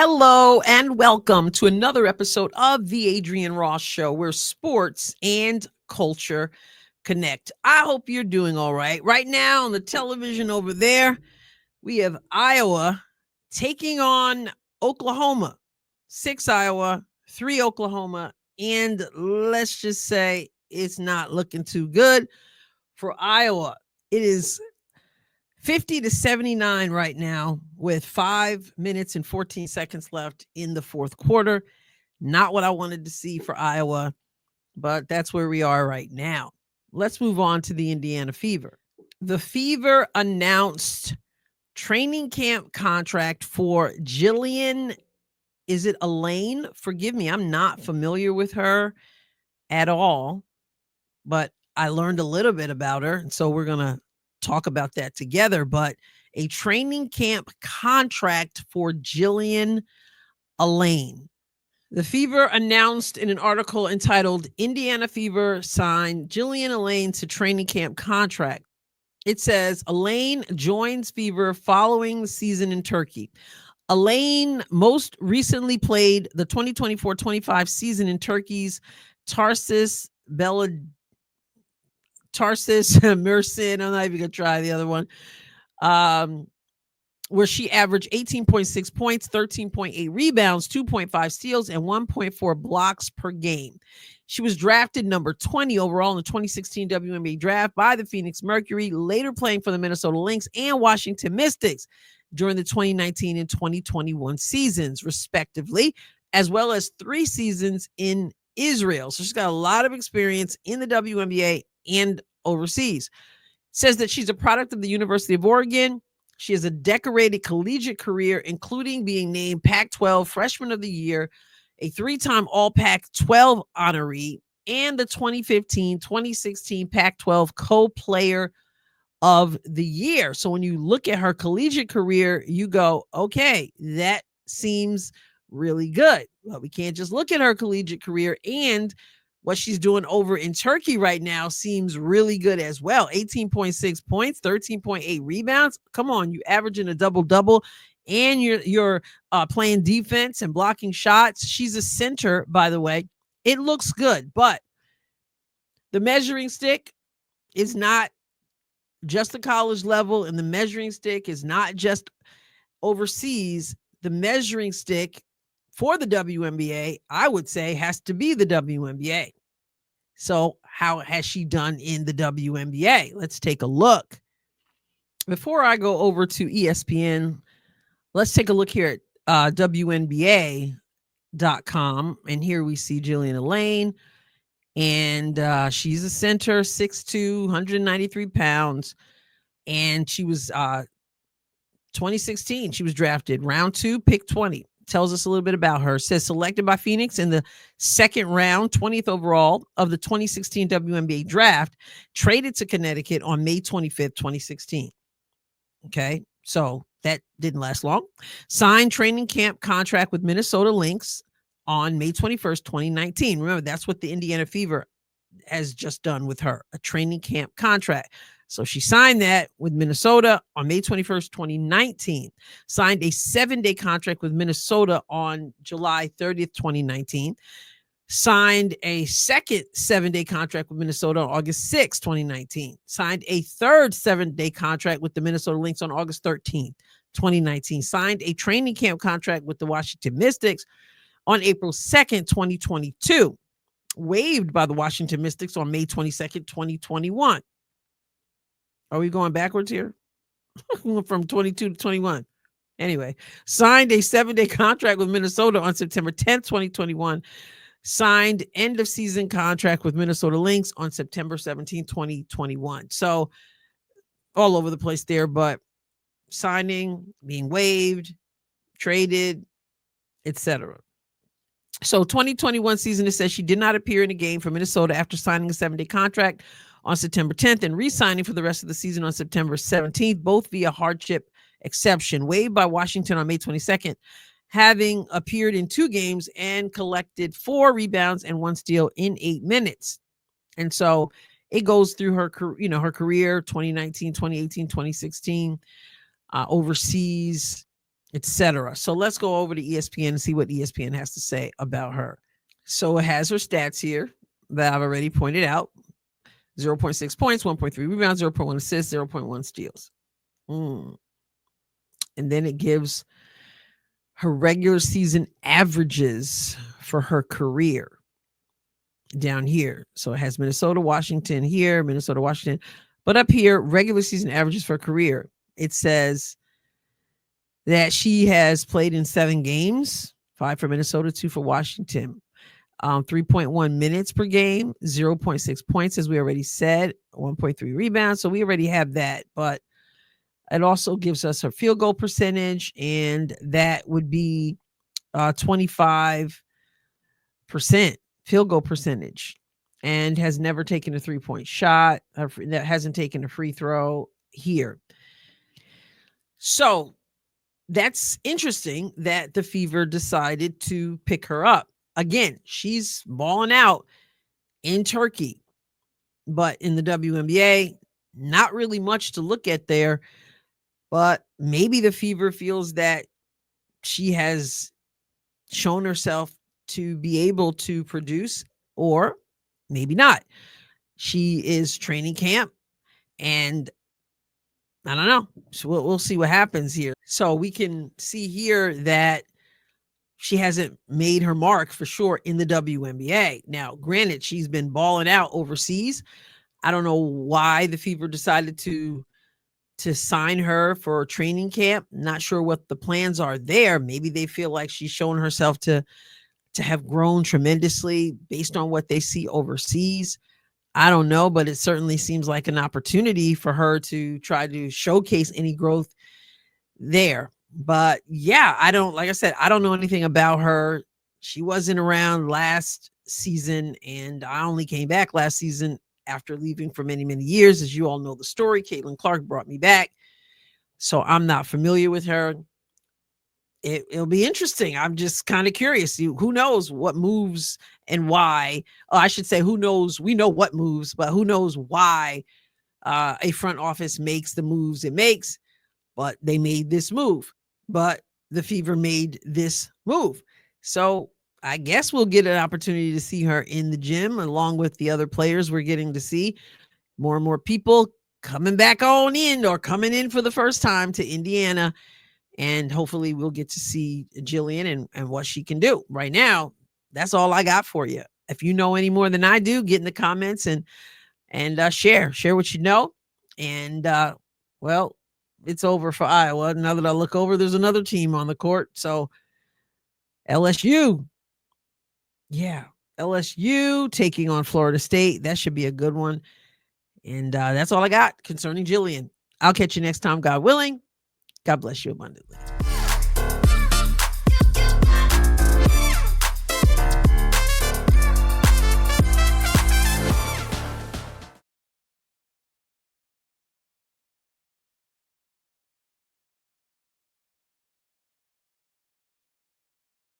Hello and welcome to another episode of the Adrienne Ross Show, where sports and culture connect. I hope you're doing all right. Right now on the television over there, we have Iowa taking on Oklahoma. 6 Iowa, 3 Oklahoma, and let's just say it's not looking too good for Iowa. It is 50-79 right now with 5 minutes and 14 seconds left in the fourth quarter. Not what I wanted to see for Iowa, but that's where we are right now. Let's move on to the Indiana Fever. The Fever announced training camp contract for Jillian. Is it Alleyne? Forgive me, I'm not familiar with her at all, but I learned a little bit about her, and so we're going to talk about that together. But a training camp contract for Jillian Alleyne. The Fever announced in an article entitled Indiana Fever signed Jillian Alleyne to training camp contract. It says Alleyne joins Fever following the season in Turkey. Alleyne most recently played the 2024-25 season in Turkey's Tarsus Mersin. I'm not even going to try the other one. Where she averaged 18.6 points, 13.8 rebounds, 2.5 steals, and 1.4 blocks per game. She was drafted number 20 overall in the 2016 WNBA draft by the Phoenix Mercury, later playing for the Minnesota Lynx and Washington Mystics during the 2019 and 2021 seasons, respectively, as well as 3 seasons in Israel. So she's got a lot of experience in the WNBA and overseas. Says that she's a product of the University of Oregon. She has a decorated collegiate career, including being named Pac-12 Freshman of the Year, a 3-time All-Pac-12 honoree, and the 2015-2016 Pac-12 Co-Player of the Year. So when you look at her collegiate career, you go, okay, that seems really good. But we can't just look at her collegiate career, and what she's doing over in Turkey right now seems really good as well. 18.6 points, 13.8 rebounds. Come on, you averaging a double-double, and you're playing defense and blocking shots. She's a center, by the way. It looks good, but the measuring stick is not just the college level, and the measuring stick is not just overseas. The measuring stick for the WNBA, I would say, has to be the WNBA. So how has she done in the WNBA? Let's take a look. Before I go over to ESPN, let's take a look here at WNBA.com. And here we see Jillian Alleyne. And she's a center, 6'2", 193 pounds. And she was 2016. She was drafted round 2, pick 20. Tells us a little bit about her. It says selected by Phoenix in the second round, 20th overall of the 2016 WNBA draft, traded to Connecticut on May 25th, 2016. Okay, so that didn't last long. Signed training camp contract with Minnesota Lynx on May 21st, 2019. Remember, that's what the Indiana Fever has just done with her, a training camp contract. So she signed that with Minnesota on May 21st, 2019. Signed a 7-day contract with Minnesota on July 30th, 2019. Signed a second 7-day contract with Minnesota on August 6th, 2019. Signed a third 7-day contract with the Minnesota Lynx on August 13th, 2019. Signed a training camp contract with the Washington Mystics on April 2nd, 2022. Waived by the Washington Mystics on May 22nd, 2021. Are we going backwards here? From 22 to 21. Anyway, signed a 7-day contract with Minnesota on September 10th, 2021. Signed end of season contract with Minnesota Lynx on September 17th, 2021. So all over the place there, but signing, being waived, traded, etc. So 2021 season, it says she did not appear in a game for Minnesota after signing a 7-day contract on September 10th and re-signing for the rest of the season on September 17th, both via hardship exception. Waived by Washington on May 22nd, having appeared in 2 games and collected 4 rebounds and 1 steal in 8 minutes. And so it goes through her, her career, 2019, 2018, 2016, overseas. etc. So let's go over to ESPN and see what ESPN has to say about her. So it has her stats here that I've already pointed out. 0.6 points, 1.3 rebounds, 0.1 assists, 0.1 steals. And then it gives her regular season averages for her career down here. So it has Minnesota, Washington here, Minnesota, Washington. But up here, regular season averages for career. It says that she has played in 7 games, 5 for Minnesota, 2 for Washington. 3.1 minutes per game, 0.6 points, as we already said, 1.3 rebounds. So we already have that. But it also gives us her field goal percentage, and that would be 25% field goal percentage, and has never taken a 3-point shot. That hasn't taken a free throw here. So that's interesting that the Fever decided to pick her up. Again, she's balling out in Turkey, but in the WNBA, not really much to look at there. But maybe the Fever feels that she has shown herself to be able to produce, or maybe not. She is training camp, and I don't know. So we'll see what happens here. So we can see here that she hasn't made her mark for sure in the WNBA. Now, granted, she's been balling out overseas. I don't know why the Fever decided to sign her for training camp. Not sure what the plans are there. Maybe they feel like she's shown herself to have grown tremendously based on what they see overseas. I don't know, but it certainly seems like an opportunity for her to try to showcase any growth there. But yeah, like I said, I don't know anything about her. She wasn't around last season, and I only came back last season after leaving for many, many years. As you all know the story, Caitlin Clark brought me back. So I'm not familiar with her. It'll be interesting. I'm just kind of curious. Who knows what moves and why? I should say, who knows? We know what moves, but who knows why a front office makes the moves it makes. But they made this move. But the Fever made this move. So I guess we'll get an opportunity to see her in the gym along with the other players we're getting to see. More and more people coming back on in or coming in for the first time to Indiana. And hopefully we'll get to see Jillian and what she can do. Right now, that's all I got for you. If you know any more than I do, get in the comments and share what you know. And well, it's over for Iowa. Now that I look over, there's another team on the court. So LSU. Yeah, LSU taking on Florida State. That should be a good one. And that's all I got concerning Jillian. I'll catch you next time, God willing. God bless you abundantly.